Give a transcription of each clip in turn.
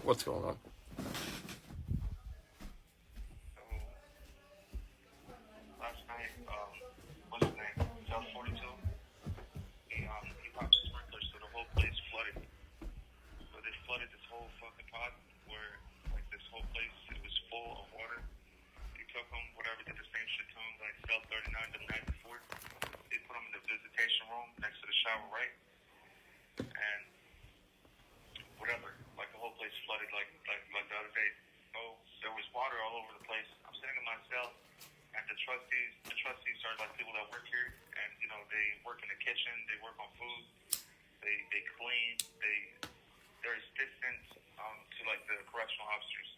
What's going on? Last night, what's his name? South 42. He popped the sprinkler, so the whole place flooded. So they flooded this whole fucking pot where, like, this whole place, it was full of water. They took them, whatever, did the same shit to them, like cell 39 the night before. They put them in the visitation room next to the shower, right? And whatever, like the whole place flooded, like the other day. So there was water all over the place. I'm sitting in my cell, and the trustees are like people that work here, and you know they work in the kitchen, they work on food, they clean, they're assistants to like the correctional officers.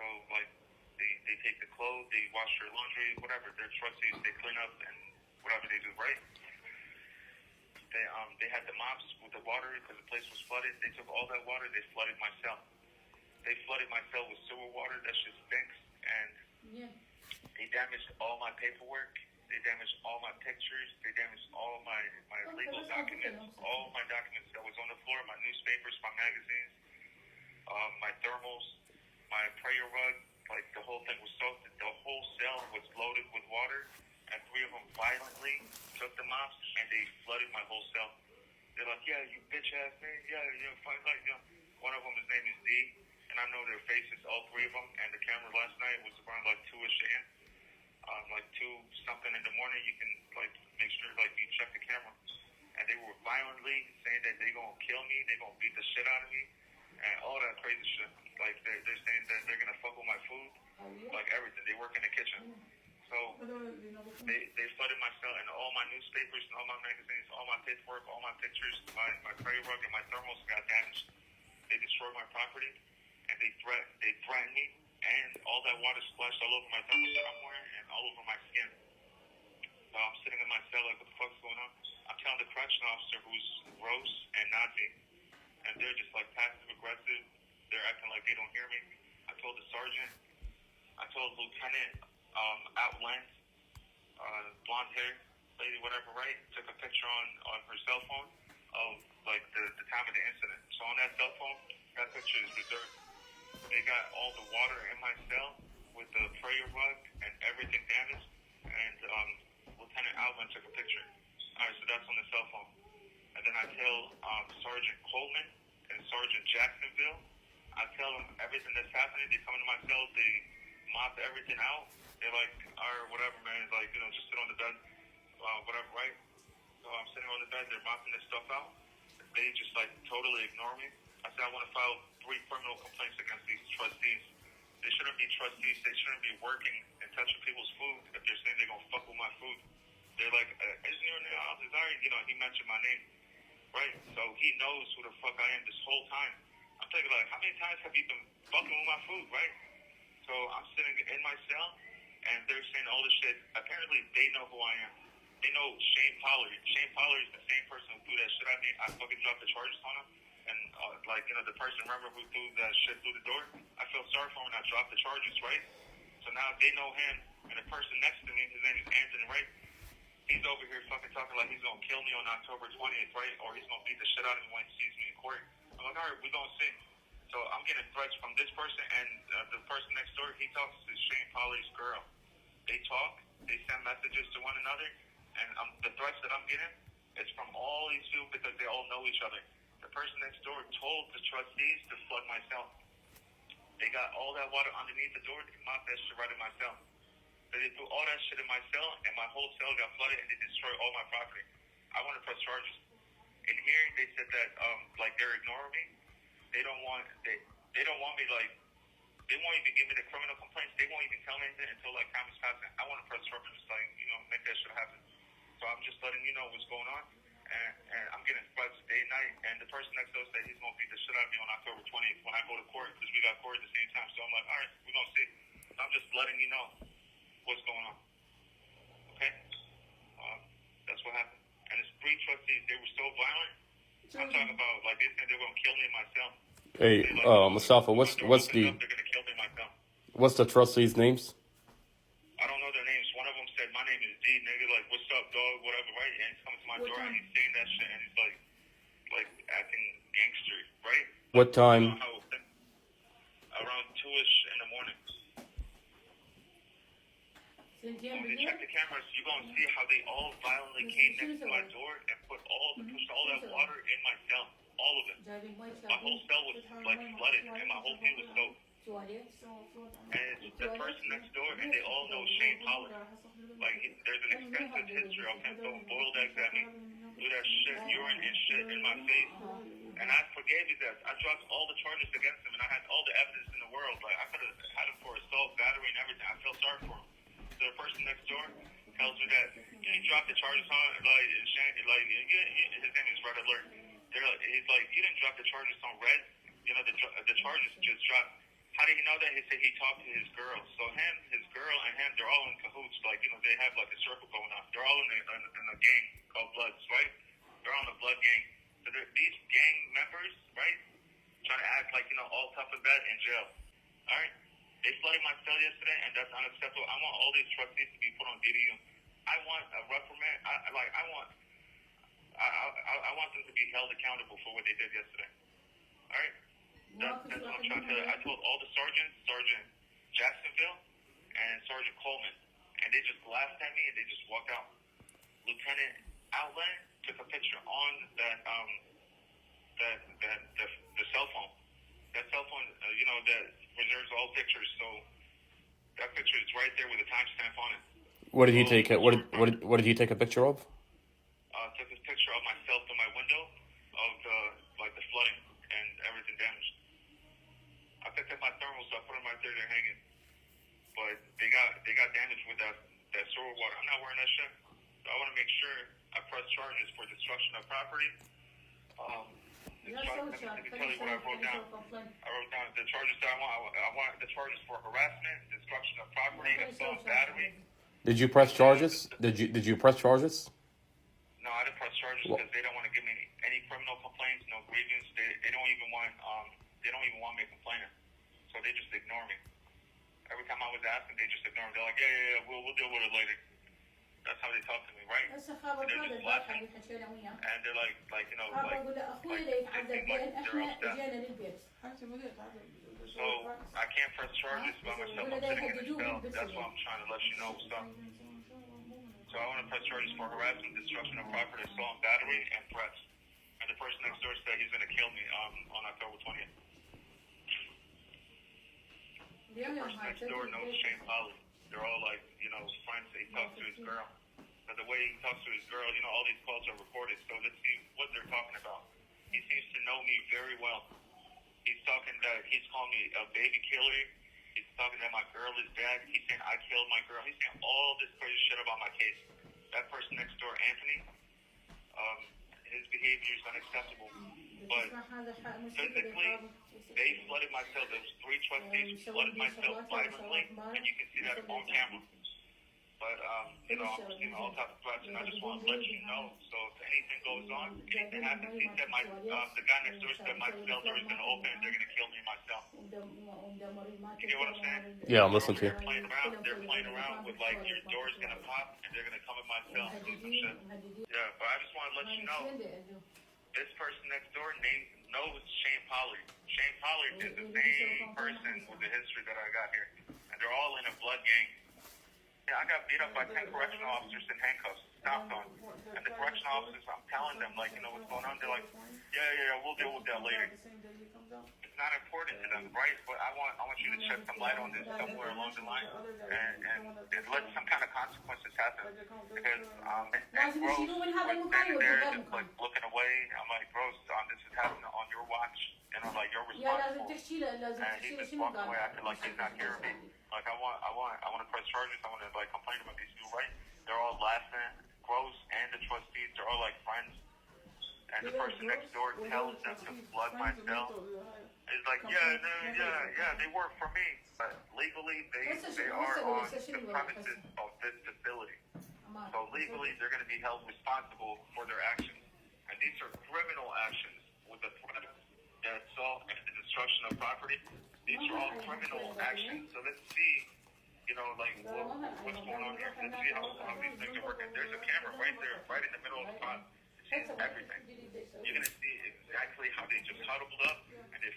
So like they take the clothes, they wash their laundry, whatever. They're trustees, they clean up and whatever they do, right? They had the mops with the water because the place was flooded. They took all that water, they flooded my cell. They flooded my cell with sewer water. That shit stinks, and they damaged all my paperwork. They damaged all my pictures. They damaged all my legal documents. All my documents that was on the floor, my newspapers, my magazines, my thermals, my prayer rug. Like the whole thing was soaked. The whole cell was loaded with water, and 3 of them violently took the mops and they flooded my whole cell. They're like, yeah, you bitch ass man, yeah, you're fine, like, you know. One of them, his name is D, and I know their faces, all 3 of them. And the camera last night was around like 2ish a.m. Like 2 something in the morning. You can like make sure like you check the camera. And they were violently saying that they gonna kill me, they gonna beat the shit out of me, and all that crazy shit. Like they're saying that they're gonna fuck with my food, like everything. They work in the kitchen. So they flooded my cell, and all my newspapers and all my magazines, all my paperwork, all my pictures, my prayer rug and my thermals got damaged. They destroyed my property, and they threatened me, and all that water splashed all over my thermals that I'm wearing and all over my skin. So I'm sitting in my cell like, what the fuck's going on? I'm telling the correctional officer who's gross and Nazi, and they're just like passive aggressive. They're acting like they don't hear me. I told the sergeant. I told Lieutenant Outland, blonde hair lady, whatever, right? Took a picture on her cell phone of like the time of the incident. So on that cell phone, that picture is reserved. They got all the water in my cell with the prayer rug and everything damaged. And Lieutenant Outland took a picture. All right, so that's on the cell phone. And then I tell Sergeant Coleman and Sergeant Jacksonville. I tell them everything that's happening. They come into my cell. They mop everything out. They're like, all right, whatever, man. Like, you know, just sit on the bed, whatever, right? So I'm sitting on the bed. They're mopping this stuff out. They just, like, totally ignore me. I said I want to file 3 criminal complaints against these trustees. They shouldn't be trustees. They shouldn't be working and touching people's food if they're saying they're going to fuck with my food. They're like, isn't your name Aljazairi? You know, he mentioned my name, right? So he knows who the fuck I am this whole time. I'm thinking, like, how many times have you been fucking with my food, right? So I'm sitting in my cell, and they're saying all this shit. Apparently, they know who I am. They know Shane Pollard. Shane Pollard is the same person who threw that shit at me. I fucking dropped the charges on him. And, like, you know, the person, remember, who threw that shit through the door? I felt sorry for him, and I dropped the charges, right? So now they know him, and the person next to me, his name is Anthony, right? He's over here fucking talking like he's going to kill me on October 20th, right? Or he's going to beat the shit out of me when he sees me in court. I'm like, all right, we're going to see. So I'm getting threats from this person, and the person next door, he talks to Shane Pollard's girl. They talk, they send messages to one another, and the threats that I'm getting is from all these people because they all know each other. The person next door told the trustees to flood my cell. They got all that water underneath the door, they mopped that shit right in my cell. They threw all that shit in my cell, and my whole cell got flooded, and they destroyed all my property. I want to press charges. In here, they said that like they're ignoring me. They don't want me, like, they won't even give me the criminal complaints. They won't even tell me anything until like time is passing. I want to press charges, like, you know, make that shit happen. So I'm just letting you know what's going on, and I'm getting threats day and night. And the person next door said he's gonna beat the shit out of me on October 20th when I go to court, because we got court at the same time. So I'm like, all right, we're gonna see. So I'm just letting you know what's going on. Okay? That's what happened. And it's 3 trustees. They were so violent. I'm talking about, like, they said they were gonna kill me in my cell. Hey, Mustafa, what's the they're gonna kill me in my cell. what's the trustees' names? I don't know their names. One of them said, my name is D, nigga, like, what's up, dog, whatever, right? And he's coming to my door, and he's saying that shit, and he's like acting gangster, right? What time? when you check the cameras, you're gonna see how they all violently came next to my door and pushed all that water in my cell, all of it. My whole cell was like flooded, and my whole thing was soaked. And it's the person next door, and they all know Shane Pollard. Like, there's an extensive history of him throwing boiled eggs at me, do that shit, urine and shit in my face. And I forgave his ass. I dropped all the charges against him, and I had all the evidence in the world. Like, I could have had him for assault, battery, and everything. I felt sorry for him. So the person next door tells me that you dropped the charges on, his name is Red Alert. He's like, you didn't drop the charges on Red. You know, the charges just dropped. How did he know that? He said he talked to his girl. So him, his girl, and him, they're all in cahoots. Like, you know, they have like a circle going on. They're all in a gang called Bloods, right? They're on the Blood gang. So these gang members, right, trying to act like, you know, all tough and bad in jail. All right? They flooded my cell yesterday, and that's unacceptable. I want all these trustees to be put on DDU. I want a reprimand. I want them to be held accountable for what they did yesterday. All right? That's what I'm trying to tell you. I told all the sergeants, Sergeant Jacksonville and Sergeant Coleman, and they just laughed at me and they just walked out. Lieutenant Outland took a picture on the cell phone. That cell phone, that reserves all pictures. So that picture is right there with a timestamp on it. What did he take? What did he take a picture of? Took this picture of myself through my window of the flooding and everything damaged. I picked up my thermals, so I put them right there. They're hanging, but they got damaged with that sewer water. I'm not wearing that shit. So I want to make sure I press charges for destruction of property. Let me tell you what I wrote down. I wrote down the charges that I want. I want the charges for harassment, destruction of property, assault, battery. Did you press charges? Did you press charges? No, I didn't press charges because they don't want to give me any criminal complaints, no grievance. They don't even want me complaining, so they just ignore me. Every time I was asking, they just ignore me. They're like, yeah, we'll deal with it later. That's how they talk to me, right? And they're just laughing, and they're like they seem like they're upset. So I can't press charges by myself. I'm sitting in this cell. That's why I'm trying to let you know what's up. So I want to press charges for harassment, destruction of property, assault, battery, and threats. And the person next door said he's going to kill me on October 20th. The person next door knows Shane Pollard. They're all like, friends. He talks to his girl. But the way he talks to his girl, all these calls are recorded. So let's see what they're talking about. He seems to know me very well. He's talking that he's calling me a baby killer. He's talking that my girl is dead. He's saying I killed my girl. He's saying all this crazy shit about my case. That person next door, Anthony, his behavior is unacceptable. But physically, they flooded my cell. There was 3 trustees who flooded my cell violently, and you can see that on camera. But, I'm receiving all types of threats, and I just want to let you know. So if anything goes on, anything happens, he said the guy next door said my cell door is going to open, and they're going to kill me in my cell. You get what I'm saying? Yeah, I'm listening to you. They're playing around with, like, your door's going to pop, and they're going to come in my cell and do some shit. Yeah, but I just want to let you know, this person next door knows Shane Pollard. Shane Pollard is the same person with the history that I got here. And they're all in a blood gang. Yeah, I got beat up by 10 correctional officers in handcuffs, stomped on. And the correctional officers, I'm telling them, like, what's going on? They're like, yeah, we'll deal with that later. It's not important to them, right? But I want you to shed some light on this somewhere along the line and let some kind of consequences happen. Because, and Rose was standing there just, like, looking away. I'm like, Rose, this is happening on your watch. Like, you're responsible. And he just walked away acting like he's not hearing me. Like, I want to press charges. I want to, like, complain about these two, right? They're all laughing. Gross and the trustees, they're all, like, friends. And the person next door tells them to flood my cell. It's like, yeah, they work for me. But legally, they are on the premises of this facility. So legally, they're going to be held responsible for their actions. And these are criminal actions with the threat, the assault, and the destruction of property. These are all criminal actions. So let's see, what's going on here. Let's see how these things are working. There's a camera right there, right in the middle of the spot. It sees everything. You're going to see exactly how they just huddled up and they